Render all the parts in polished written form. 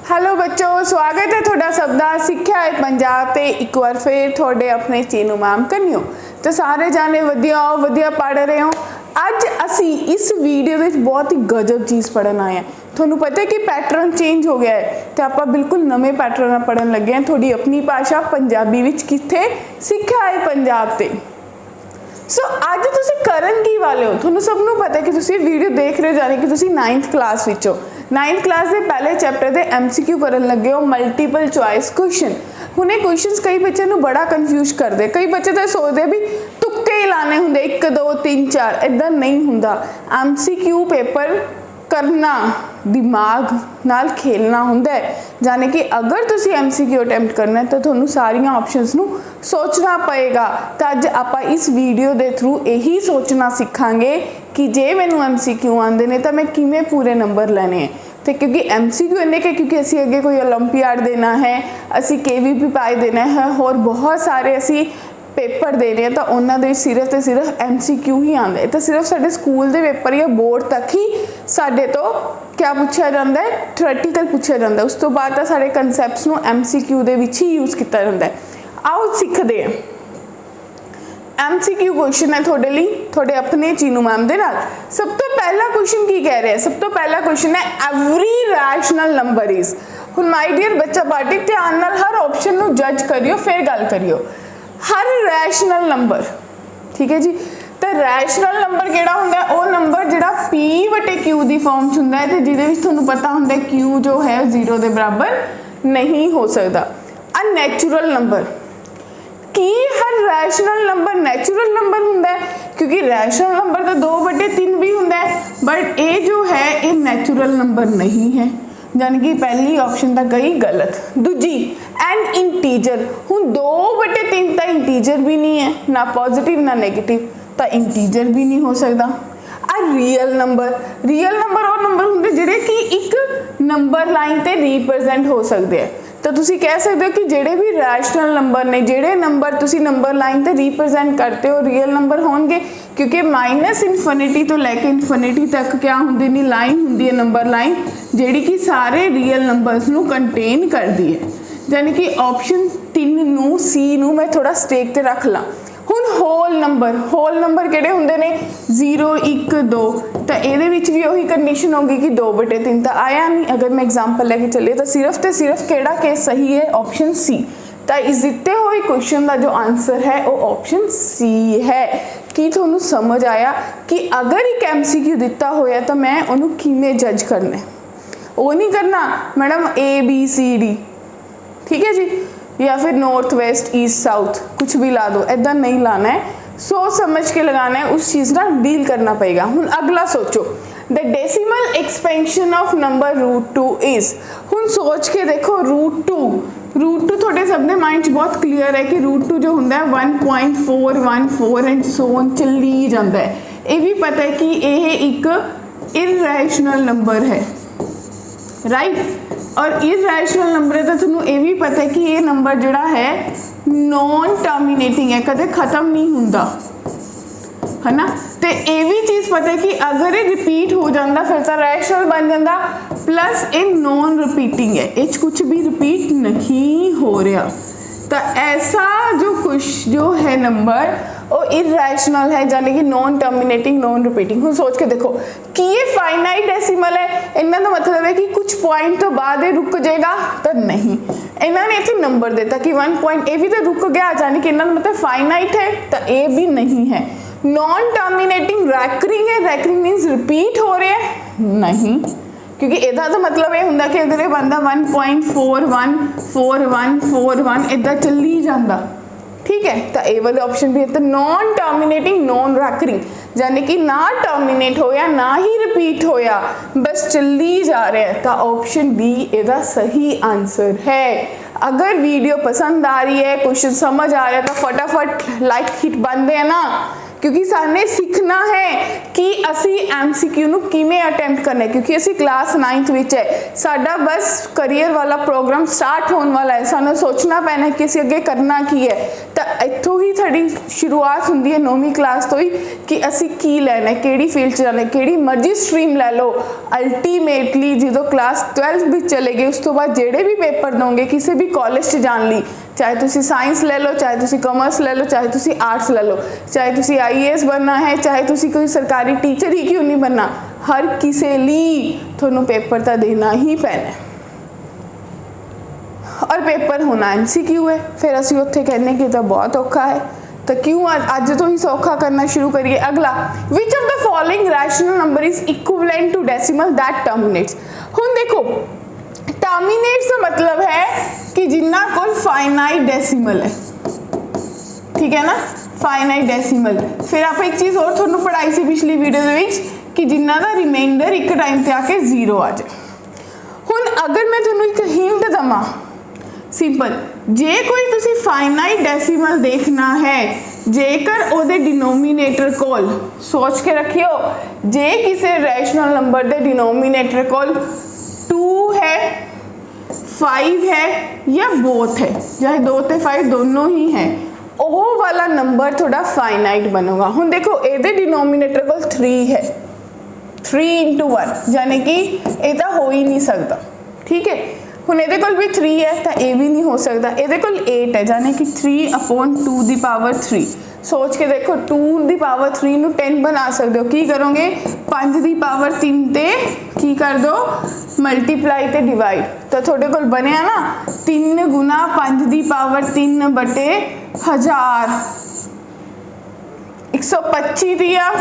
Hello बच्चों, स्वागत है थोड़ा सबदा सिक्ख्या है पंजाब ते एक बार फिर थोड़े अपने चीनू मैम कन्यो। तो सारे जाने वधिया पढ़ रहे हो। अज असी इस वीडियो में बहुत ही गजब चीज़ पढ़न आए हैं। थोनू पता है कि पैटर्न चेंज हो गया है तो आप बिल्कुल नवे पैटर्न पढ़न लगे हैं। थोड़ी अपनी भाषा पंजाबी विच कित्थे सिक्ख्या है पंजाब ते। सो अज तुसी करन की वाले हो, थोनू सबनों पता है कि तुसी वीडियो देख रहे हो जाने कि तुसी 9th क्लास विच हो। 9th क्लास के पहले चैप्टर के MCQ करन लगे हो, मल्टीपल चॉइस क्वेश्चन। हुणे क्वेश्चंस कई बच्चों को बड़ा कन्फ्यूज करते, कई बच्चे तो सोचते भी तुक्के ही लाने होंगे 1 2 3 4, इदा नहीं होंदा। MCQ पेपर करना दिमाग नाल खेलना होंदा है, जाने कि अगर तुसी MCQ अटैम्प्ट करना है तो तुहानू सारियां ऑप्शंस नू सोचना पएगा। तो अज आपां इस वीडियो के थ्रू यही सोचना सीखांगे कि जे मैनू MCQ आंदे ने तो मैं किवें पूरे नंबर लेने हैं। तो क्योंकि MCQ इन्ने के क्योंकि असी अगे कोई ओलंपियाड देना है, असी KVP पाई देना है और बहुत सारे असी पेपर देने हैं, तो उन्होंने सिर्फ तो सिर्फ MCQ ही आते। तो सिर्फ साडे स्कूल के पेपर या बोर्ड तक ही साडे तो क्या पूछा जाता है, थ्योरेटिकल पूछा जाता है। उस तो बाद तो सारे कंसैप्ट्स नू MCQ दे विच ही यूज़ किया जाता है। आओ सीखते हैं। MCQ क्वेश्चन है थोड़े लिए, थोड़े अपने चीनू मैम दे नाल। सब तो पहला क्वेश्चन की कह रहे हैं, सब तो पहला क्वेश्चन है एवरी रैशनल नंबर इज। हुण माय डियर बच्चा पार्टी ध्यान नाल हर ऑप्शन नू जज करियो फिर गल करियो। हर रैशनल नंबर, ठीक है जी। तो रैशनल नंबर केड़ा हुंदा है, वो नंबर जिहड़ा P/Q दी फॉर्म च हुंदा है ते जिहदे विच तुहानू पता हुंदा है Q जो है 0 दे बराबर नहीं हो सकता। अनैचुरल नंबर की हर रैशनल नंबर नैचुरल नंबर हुंदा है, क्योंकि रैशनल नंबर तो 2/3 भी हुंदा है, बट ये जो है ये नैचुरल नंबर नहीं है, यानी कि पहली ऑप्शन तो गई गलत। दूजी एन इंटीजर, हुण 2/3 तो इंटीजर भी नहीं है, ना पॉजिटिव ना नेगेटिव, तो इंटीजर भी नहीं हो सकता। आ रियल नंबर वो नंबर होंगे जिहड़े कि एक नंबर लाइन ते रिप्रजेंट हो सकते हैं। तो तुसी कह सकते हो कि जिहड़े भी रैशनल नंबर ने, जिहड़े नंबर तुसी नंबर लाइन ते रिप्रजेंट करते हो रियल नंबर होंगे, क्योंकि -इनफिनिटी तो लैके इनफिनिटी तक क्या होंदी नहीं, लाइन होंदी है नंबर लाइन जिहड़ी कि सारे रियल नंबर्स नू कंटेन करती है। यानी कि ऑप्शन 3 नू C नू मैं थोड़ा स्टेक ते रख ला। हुण होल नंबर किहड़े हुंदे ने 0 1 2, तो ये भी वही कंडीशन होगी कि 2/3 तो आया नहीं। अगर मैं एग्जाम्पल लेके चलिए तो सिर्फ केड़ा केस सही है, ऑप्शन C। तो इस दिते हुए क्वेश्चन का जो आंसर है वो ऑप्शन C है। कि तुहानू समझ आया कि अगर एक MCQ दिता होया तो मैं उन्होंने किवें जज करना है। वो नहीं करना मैडम ABCD, ठीक है जी, या फिर नॉर्थ वेस्ट ईस्ट साउथ कुछ भी ला दो, ऐसा नहीं लाना है, सोच समझ के लगाना है, उस चीज़ ना डील करना पड़ेगा। हुण अगला सोचो, the decimal expansion of number √2 is. हुण सोच के देखो √2 थोड़े सबने माइंड बहुत क्लीयर है कि √2 जो होंगे 1.414 एंड सो ऑन चली जाता है। ये भी पता है कि यह एक इरैशनल नंबर है, राइट। और इरैशनल नंबर है तो तुहानू ये भी पता है कि ये नंबर जिहड़ा है नॉन टर्मिनेटिंग है, कदे खत्म नहीं हुंदा, है ना। तो ये भी चीज़ पता है कि अगर ये रिपीट हो जाता फिर तो रैशनल बन जाता, प्लस ये नॉन रिपीटिंग है, ये कुछ भी रिपीट नहीं हो रहा। तो ऐसा जो है नंबर वो इरैशनल है, यानी कि नॉन टर्मिनेटिंग नॉन रिपीटिंग। हम सोच के देखो कि ये फाइनाइट डेसिमल है, इन्हों का मतलब है कि कुछ पॉइंट तो बाद ये रुक जाएगा, तो नहीं, इन्होंने इतने नंबर देता कि 1 पॉइंट, ये भी तो रुक गया, यानी कि इन्होंने मतलब फाइनाइट है, तो ये भी नहीं है। नॉन टर्मिनेटिंग रैकरिंग है, रैकरिंग मीन्स रिपीट हो रहे हैं, नहीं, क्योंकि इहदा तो मतलब ये होंगे कि अगर ये बंदा 1.414141 इदा चली जाता, ठीक है। तो ये वाले ऑप्शन भी है। तो नॉन टर्मिनेटिंग नॉन रैकरिंग, यानी कि ना टर्मिनेट होया ना ही रिपीट होया, बस चली जा रहा है, तो ऑप्शन B इसका सही आंसर है। अगर वीडियो पसंद आ रही है, क्वेश्चन समझ आ रहा है तो फटाफट लाइक हिट बन दे ना, क्योंकि साने सीखना है कि असी MCQ ਨੂੰ ਕਿਵੇਂ ਅਟੈਂਪਟ ਕਰਨਾ है, क्योंकि ਅਸੀਂ क्लास 9th ਵਿੱਚ ਹੈ, ਸਾਡਾ बस करियर वाला प्रोग्राम स्टार्ट होने वाला है, सानू सोचना पैना है कि ਅਸੀਂ ਅੱਗੇ करना की है। तो ਇੱਥੋਂ ही ਸਾਡੀ शुरुआत ਹੁੰਦੀ है 9वीं क्लास ਤੋਂ ही कि ਅਸੀਂ ਕੀ ਲੈਣਾ है, ਕਿਹੜੀ फील्ड 'ਚ जाना है, ਕਿਹੜੀ मर्जी स्ट्रीम ਲੈ ਲਓ। अल्टीमेटली जो क्लास 12th ਵਿੱਚ चले गए उस तो बाद ਜਿਹੜੇ भी पेपर दोगे किसी भी कॉलेज 'ਚ जान ਲਈ, चाहे तुसी साइंस ले लो, चाहे तुसी कॉमर्स ले लो, चाहे तुसी आर्ट्स ले लो, चाहे तुसी IAS बनना है, चाहे तुसी कोई सरकारी टीचर ही क्यों नहीं बनना, हर किसी लिए थोनों पेपर तो देना ही पैना है। और पेपर होना MCQ है, फिर असी उत्थे कहने कि तो बहुत औखा है, तो क्यों अज तो ही सौखा करना शुरू करिए। अगला, which of the following rational number is equivalent to decimal that terminates. हुण देखो टर्मिनेट्स का मतलब है कि जिन्ना कोल फाइनाइट डेसिमल है, ठीक है ना, फाइनाइट डेसिमल। फिर आप एक चीज़ और थोड़ा पढ़ाई सी पिछली वीडियो में कि जिन्ना का रिमाइंडर एक टाइम पे आके 0 आ जाए। हुण अगर मैं थोड़ा एक हिंट दवां सिंपल, जे कोई तुसी फाइनाइट डेसिमल देखना है, जेकर ओदे डिनोमीनेटर कोल सोच के रखियो, जे किसी रैशनल नंबर दे डिनोमीनेटर कोल 2 है, 5 है या बोथ है, चाहे 2 ते 5 दोनों ही हैं, वो वाला नंबर थोड़ा फाइनाइट बनूगा। हुण देखो एदे डिनोमीनेटर कोल 3 है, 3 × 1 यानी कि ये तो हो ही नहीं सकता, ठीक है। हुण एदे कोल भी 3 है तो ये भी नहीं हो सकता, एदे कोल 8 है यानी कि 3/2 सोच के देखो 2/3 ਨੂੰ 10 बना सकते हो, की करोगे 5/3 ते की कर दो मल्टीप्लाई ते डिवाइड, तो थोड़े कोल बनया ना 3 × 5/3 बटे 1000, 125 दिया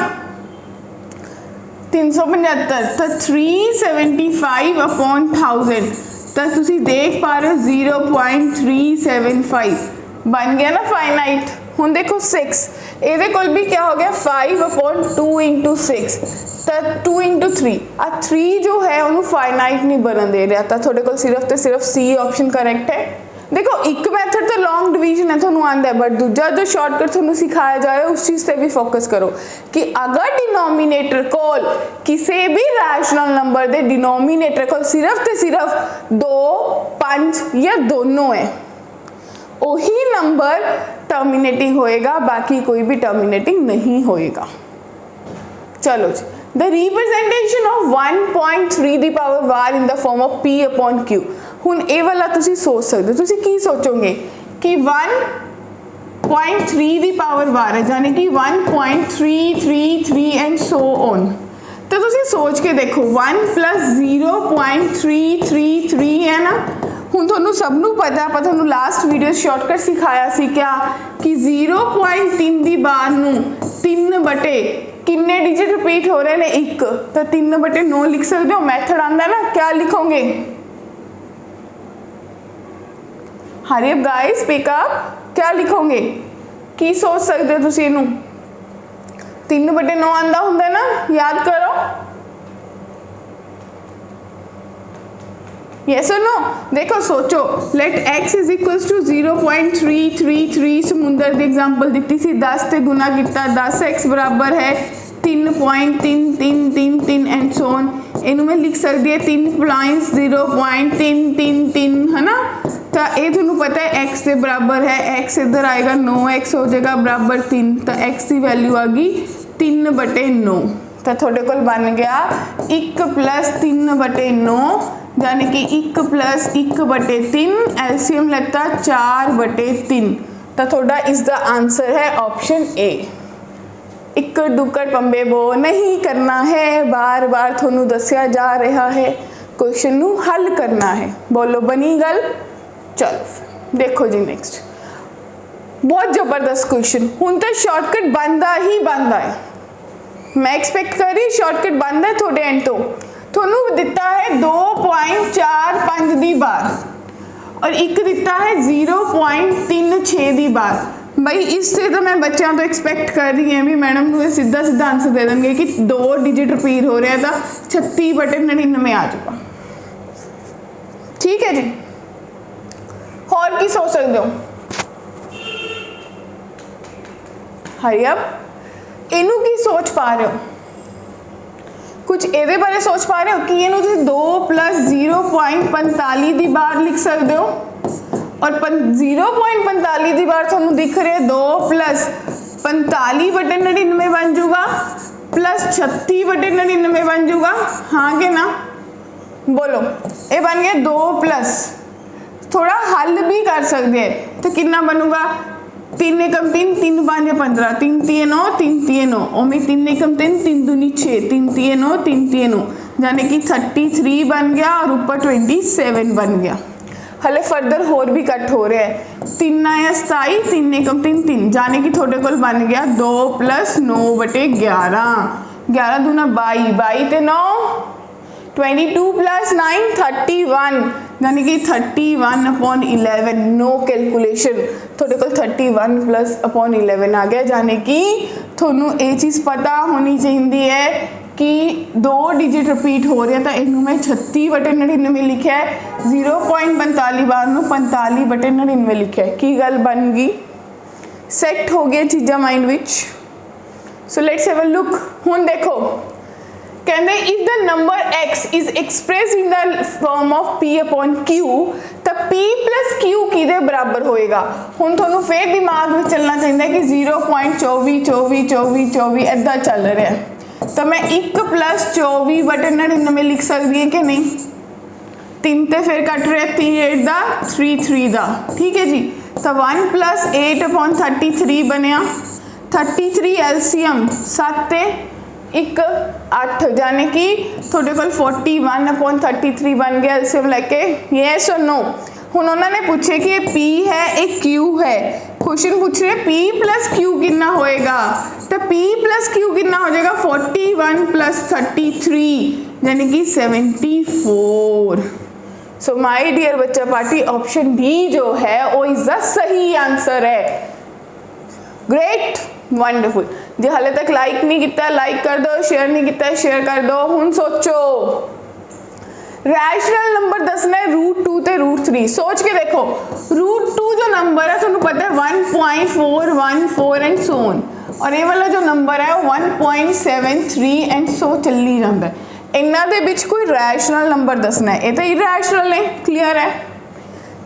375, तो 375/1000, तो तुसी देख पा रहे हो 0.375 बन गया ना फाइनाइट। हुण देखो 6 ये कोल भी क्या हो गया 5/2 × 6, तो 2 × 3 आ 3 जो है उन्होंने फाइनाइट नहीं बनन दे रहा, तो थोड़े कोल सिर्फ तो सिर्फ C ऑप्शन करेक्ट है। देखो एक मैथड तो लॉन्ग डिवीजन है थोड़ा आंदा है, बट दूजा जो शॉर्टकट थोड़ा सिखाया जा रहा है उस चीज़ से भी फोकस करो कि अगर डिनोमीनेटर कोल किसी भी रैशनल नंबर दे डिनोमीनेटर कोल सिर्फ तो सिर्फ 2, 5 या दोनों है, वही नंबर टर्मिनेटिंग होएगा, बाकी कोई भी टर्मिनेटिंग नहीं होएगा। चलो जी, the representation of 1.3 var in the form of P/Q। हुण ये वाला तुसी सोच सकते हो, तुसी की सोचोगे कि 1.3 var है यानी कि 1.333 एंड सो ऑन, तो तुसी सोच के देखो 1 + 0.333 है ना। हुण तुहानू सबनू पता, पर तुहानू लास्ट वीडियो शॉर्टकट सिखाया सी क्या कि 0.3 दी बार नू 3 बटे किन्ने डिजिट रिपीट हो रहे हैं 1, तो 3/9 लिख सकते हो। मैथड आंदा है ना, क्या लिखोगे, hurry up guys pick up, क्या लिखोगे, की सोच सकते हो तुसी इनू 3/9 आंदा हुंदा ना, याद करो, यस और नो। देखो सोचो, let x is equal to 0.333, समुंदर की एग्जाम्पल दी सी, 10 से गुना किया 10x बराबर है 3.3333 एंड सो ऑन। इनू मैं लिख सकती है 3 + 0.333 है ना, तो ये थोनू पता है x के बराबर है, x इधर आएगा 9x हो जाएगा बराबर 3, तो x की वैल्यू आ गई 3/9, तो थोड़े को बन गया 1 + 3/9 यानी कि 1 + 1/3, एलसीएम लगता 4/3, तो थोड़ा इसका आंसर है ऑप्शन ए। इक्कड़ दुक्कड़ पंबे बो नहीं करना है, बार बार थोनू दसिया जा रहा है, क्वेश्चन नू हल करना है। बोलो बनी गल। चलो देखो जी नेक्स्ट, बहुत जबरदस्त क्वेश्चन। हुण तो शॉर्टकट बनता ही बनता है, मैं एक्सपेक्ट कर रही शॉर्टकट बनता है थोड़े एंड तो थोनू दिता है 2.45 दी बार और एक दिता है 0.36 दी बार। भाई इससे तो मैं बच्चों तो एक्सपेक्ट कर रही है भी मैडम को सीधा सीधा आंसर दे देंगे कि 2 डिजिट रिपीट हो रहा है तो 36/99 आ जाएगा। ठीक है जी, और की सोच सकते हो, हरी अप। इनू की सोच पा रहे हो, कुछ ਇਹਦੇ ਬਾਰੇ सोच पा रहे हो कि ਇਹਨੂੰ ਤੁਸੀਂ 2 + 0.45 ਦੀ ਬਾਰ ਲਿਖ ਸਕਦੇ ਹੋ और 0.45 ਦੀ ਬਾਰ ਤੁਹਾਨੂੰ ਦਿਖ ਰਿਹਾ 2 + 45/99 बन जूगा प्लस 36/99 बन जूगा, हाँ कि ना, बोलो ये बन गया 2 प्लस, थोड़ा हल भी कर सकते हैं तो कितना बनूगा 3 एकम 3 3 5 15 3 3 9 3 3 9 ओमे 3 एकम 3 3 दूनी 6 3 3 9 3 3 9 यानी कि 33 बन गया और ऊपर 27 बन गया। हले फर्दर होर भी कट हो रहा है 3 आया 27 3 एकम 3 3 जाने कि थोड़े को बन गया 2 + 9/11 11 दूना 22 22 ते 9 22 + 9 31 यानी कि 31/11 नो कैलकुलेशन थोड़े को 31 + 11 आ गया, जाने कि थोनू ये चीज़ पता होनी चाहिए है कि 2 डिजिट रिपीट हो रहे हैं तो इनू मैं 36/99 लिखा है, 0.45 बार नू 45/99 लिखा है, की गल बन गई, सैट हो गया चीज़ा mind which. So let's have a look, हुण देखो कहते if the number x is express in the form of p/q तो p + q किहदे बराबर होएगा। हुण तुहानू फिर दिमाग में चलना चाहिए कि 0.24 24 24 24 इदा चल रहा है तो मैं 1 + 24/99 लिख सकती है कि नहीं, 3 तो फिर कट रहा है 3 8 दा 3 3 दा, ठीक है जी, तो 1 + 8/33 बनया 33 एलसीएम 7 1 8 यानी कि थोड़े को 41/33 बन गया एलसीएम लेके, यस और नो। हुण उन्होंने पूछे कि ये P है एक Q है, क्वेश्चन पूछ रहे P + Q कितना होएगा, तो P + Q कितना हो जाएगा 41 + 33 यानी कि 74। सो माय डियर बच्चा पार्टी ऑप्शन डी जो है वो इज द सही आंसर है। Great, wonderful. जो हाले तक लाइक नहीं किया लाइक कर दो, शेयर नहीं किया शेयर कर दो। हुण सोचो रैशनल नंबर दसना है √2 ते √3, सोच के देखो √2 जो नंबर है तुहानू पता है 1.414 एंड सो ऑन, और ये वाला जो नंबर है वो 1.73 एंड सो चली जाता है। इन्हां दे विच कोई रैशनल नंबर दसना है, ये तो इरैशनल है, क्लीयर है।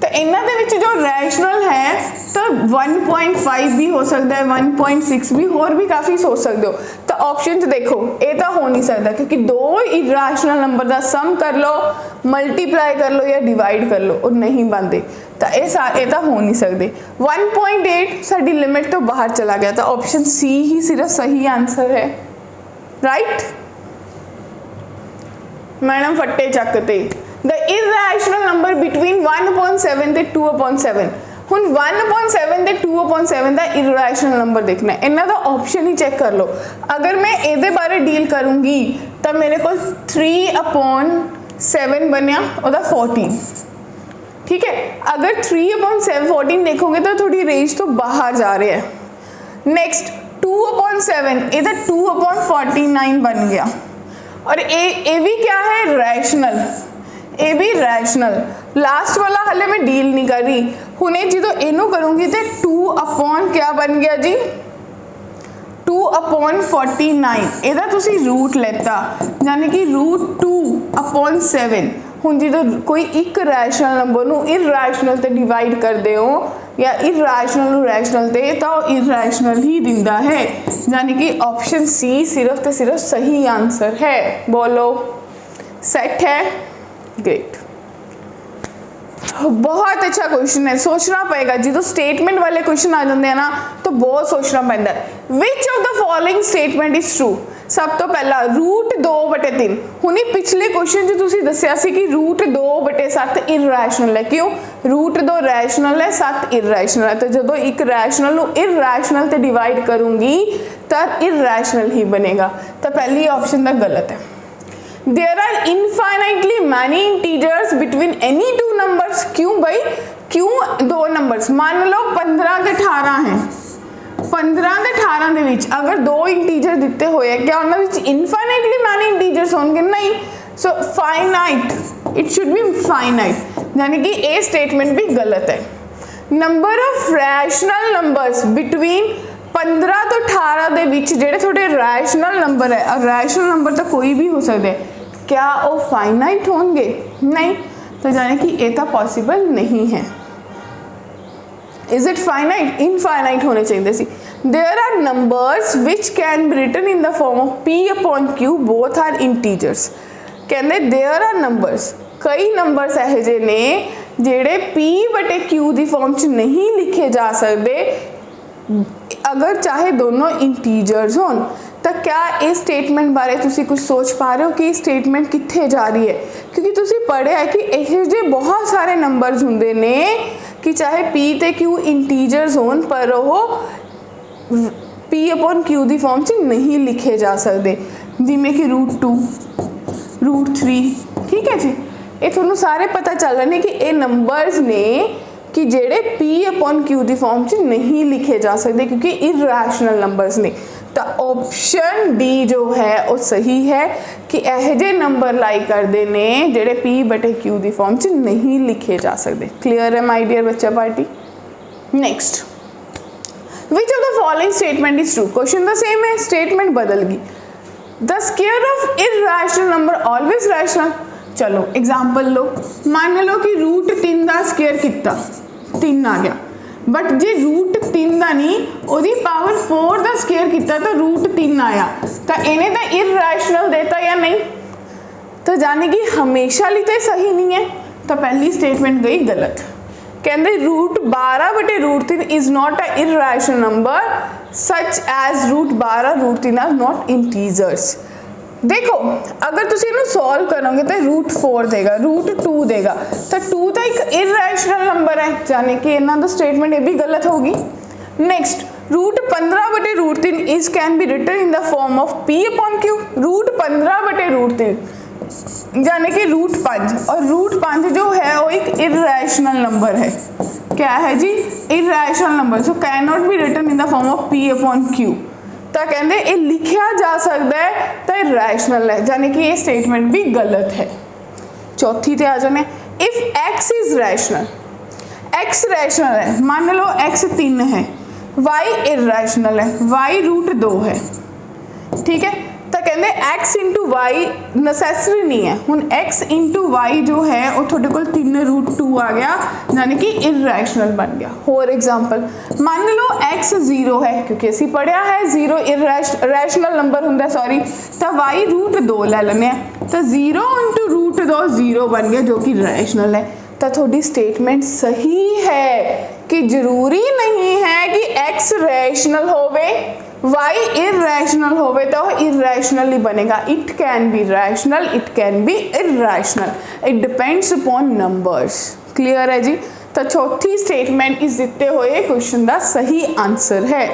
तो इन्हां दे विच जो रैशनल है तो 1.5 भी हो सकता है, 1.6 भी, और भी काफ़ी सोच सकते हो। तो ऑप्शन देखो ये तो हो नहीं सकता क्योंकि 2 इरैशनल नंबर का सम कर लो, मल्टीप्लाई कर लो या डिवाइड कर लो और नहीं बनते, तो ये तो हो नहीं सकते। 1.8 साडी लिमिट तो बाहर चला गया, तो ऑप्शन सी ही सिर्फ सही आंसर है, राइट। मैडम फट्टे चकते द इरैशनल नंबर बिटवीन 1/7 ते 2/7। हुण 1/7 ते 2/7 का इरैशनल नंबर देखना है, इन्हां दा ऑप्शन ही चेक कर लो। अगर मैं ये बारे डील करूँगी तो मेरे को 3/7 बनया और 14, ठीक है। अगर 3/14 देखोगे तो थोड़ी रेंज तो बाहर जा रही है। नेक्स्ट 2/7 ये 2/49 बन गया, और ए भी क्या है रैशनल, ए भी रैशनल। लास्ट वाला हले मैं डील नहीं कर रही, हुणे जो इनू करूँगी तो 2/ क्या बन गया जी 2/49, ਇਹਦਾ ਤੁਸੀਂ रूट लेता यानी कि √2/7। ਹੁਣ ਜਦੋਂ कोई एक रैशनल नंबर ਨੂੰ इरैशनल ਤੇ डिवाइड करते हो या इरैशनल ਨੂੰ रैशनल ਤੇ तो इरैशनल ही दिंदा है, यानी कि ऑप्शन सी सिर्फ तो सिर्फ सही आंसर है। बोलो सेट है, ग्रेट, बहुत अच्छा क्वेश्चन है, सोचना पड़ेगा। जो स्टेटमेंट वाले क्वेश्चन आ जाते हैं ना तो बहुत सोचना पैंदा है। विच of the following statement is true. सब तो पहला √2/3। हुणे पिछले क्वेश्चन जो तुसी दस्या सी कि √2/7 इरैशनल है, क्यों √2 रैशनल है 7 इरैशनल है, तो जो एक रैशनल को इरैशनल ते डिवाइड करूँगी तो इरैशनल ही बनेगा, तो पहली ऑप्शन तो गलत है। There are infinitely many integers between any two numbers। क्यों भाई, क्यों 2 नंबर्स, मान लो 15 ते 18 हैं, 15 ते 18 ਦੇ ਵਿੱਚ अगर 2 इंटीजर दिते हुए क्या उन्होंने ਵਿੱਚ infinitely many integers होंगे, नहीं। So finite, it should be finite, यानी कि ये स्टेटमेंट भी गलत है। Number of rational numbers between 15 ਤੋਂ 18 ਦੇ ਵਿੱਚ ਜਿਹੜੇ ਤੁਹਾਡੇ ਰੈਸ਼ਨਲ ਨੰਬਰ ਹੈ, ਰੈਸ਼ਨਲ ਨੰबर ਤਾਂ ਕੋਈ ਵੀ ਹੋ ਸਕਦੇ ਹੈ, क्या वो फाइनाइट होंगे? नहीं, तो जाने कि ये तो पॉसिबल नहीं है। Is it finite? इनफाइनाइट होने चाहिए सी। There are numbers which can be written in the form of p upon q, both are integers. कहते देयर आर नंबर्स, कई नंबर्स ਇਹੋ ਜਿਹੇ ਨੇ ਜਿਹੜੇ p बटे q ਦੀ फॉर्म च नहीं लिखे जा सकते अगर चाहे दोनों इंटीजर्स होन। तो क्या इस स्टेटमेंट बारे तुसी कुछ सोच पा रहे हो कि स्टेटमेंट कित्थे जा रही है? क्योंकि तुसी पढ़िया है कि इहो जे बहुत सारे नंबर्स हुंदे ने कि चाहे p ते q इंटीजर्स होन पर वो p upon q the form च नहीं लिखे जा सकते, जिमें कि √2 √3। ठीक है जी, ये तुहानू सारे पता चल रहे हैं कि ये नंबर्स ने कि जेड़े p upon q the form च नहीं लिखे जा सकते क्योंकि इरैशनल नंबर्स ने। तो ऑप्शन डी जो है वो सही है कि ਇਹੋ ਜਿਹੇ नंबर लाई करते ने जेड़े p बटे q दी फॉर्म च नहीं लिखे जा सकते। क्लियर है माय डियर बच्चा party? Next, which of the following statement is true? Question the same है, स्टेटमेंट बदल गई। The square of irrational number always rational. चलो एग्जाम्पल लो, मान लो कि √3 का स्क्वायर कितना 3 आ गया, बट जे √3 का नहीं उसकी पावर 4 का स्क्वायर किया तो √3 आया, तो इन्हें तो इरैशनल देता या नहीं? तो जाने कि हमेशा लिए तो सही नहीं है, तो पहली स्टेटमेंट गई गलत। कहते √12 बटे √3 is not a irrational number such as √12 √3 are not integers. देखो अगर तुम इन्हें सॉल्व करोगे तो √4 देगा, √2 देगा, तो 2 तो एक इरैशनल नंबर है, जाने कि इन्हों का स्टेटमेंट ये भी गलत होगी। नेक्स्ट, √15 बटे √3 is can be written in the form of p upon q। √15 बटे √3 यानी कि √5, और √5 जो है वो एक इरैशनल नंबर है। क्या है जी? Irrational number, so can not be written in the form of p upon q। तो कहते ये लिखा जा सकता है तो रैशनल है, यानी कि ये स्टेटमेंट भी गलत है। चौथी ते आ जाने, if x is rational, x rational है, मान लो x 3 है, y इरैशनल है, y √2 है। ठीक है, तो कहते x इंटू वाई नसैसरी नहीं है, हुण x इंटू वाई जो है वो थोड़े को 3 √2 आ गया, यानी कि इरैशनल बन गया। होर एग्जाम्पल, मान लो x 0 है, क्योंकि असी पढ़िया है 0 रैशनल नंबर होंगे, सॉरी, तो y √2 ले लेने, तो 0 इंटू √2 0 बन गया जो कि रैशनल है। तो थोड़ी स्टेटमेंट सही है कि जरूरी नहीं है कि x रैशनल होवे y इरैशनल होवे तो इरैशनल ही बनेगा। It can be rational, it can be irrational, it depends upon numbers. Clear है जी? तो चौथी स्टेटमेंट इस दिते हुए क्वेश्चन का सही आंसर है।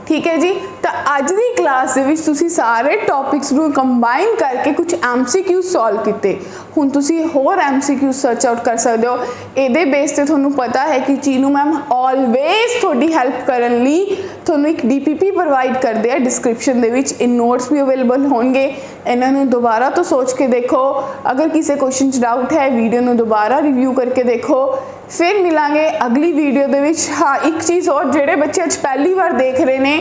ठीक है जी, तो अज की क्लास के विच तुसी सारे टॉपिक्स को कंबाइन करके कुछ MCQ सॉल्व किए। हुण तुसी होर MCQ सर्च आउट कर सकते हो। ये बेस ते तुहानू पता है कि चीनू मैम ऑलवेज थोड़ी हेल्प करने लई तुहानू एक DPP प्रोवाइड करते हैं डिस्क्रिप्शन दे विच, इन नोट्स भी अवेलेबल होंगे। इन्होंने दोबारा तो सोच के देखो, अगर किसी क्वेश्चन डाउट है वीडियो में दोबारा रिव्यू करके देखो। फिर मिलांगे अगली वीडियो दे विच। हाँ, एक चीज़ और, जेडे बच्चे अज पहली बार देख रहे हैं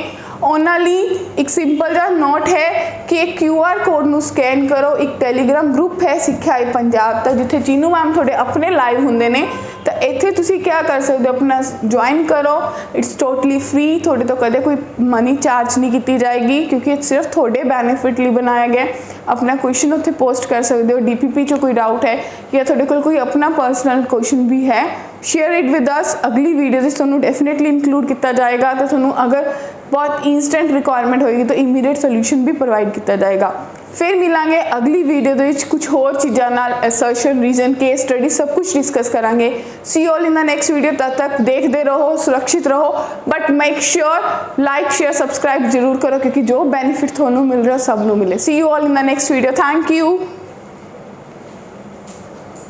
उन्हां लई एक सिंपल जा नोट है कि एक QR कोड नू स्कैन करो। एक टैलीग्राम ग्रुप है सिक्ख्या पंजाब का, जिथे चीनू मैम थोड़े अपने लाइव होंगे ने, तो इत्थे तुसी क्या कर सकते हो, अपना ज्वाइन करो। इट्स टोटली फ्री, थोड़े तो कदे कोई मनी चार्ज नहीं की जाएगी, क्योंकि सिर्फ थोड़े बेनिफिट लिए बनाया गया। अपना क्वेश्चन उत्थे पोस्ट कर सकते हो। DPP चो कोई डाउट है या थोड़े कोई अपना पर्सनल क्वेश्चन भी है, शेयर इट विद अस। अगली वीडियो से डेफिनेटली इंक्लूड किया जाएगा। तो थोनू अगर बहुत इंस्टेंट रिक्वायरमेंट होगी तो इमीडिएट सोल्यूशन भी प्रोवाइड किया जाएगा। फिर मिलांगे अगली वीडियो दे विच कुछ होर चीज़ों नाल, असर्शन, रीजन, केस स्टडी सब कुछ डिस्कस करांगे। See all in the next video. तब तक देखते रहो, सुरक्षित रहो, but make sure like share subscribe जरूर करो, क्योंकि जो बेनिफिट थोनू मिल रहा है सब नू मिले। See you all in the next video. Thank you.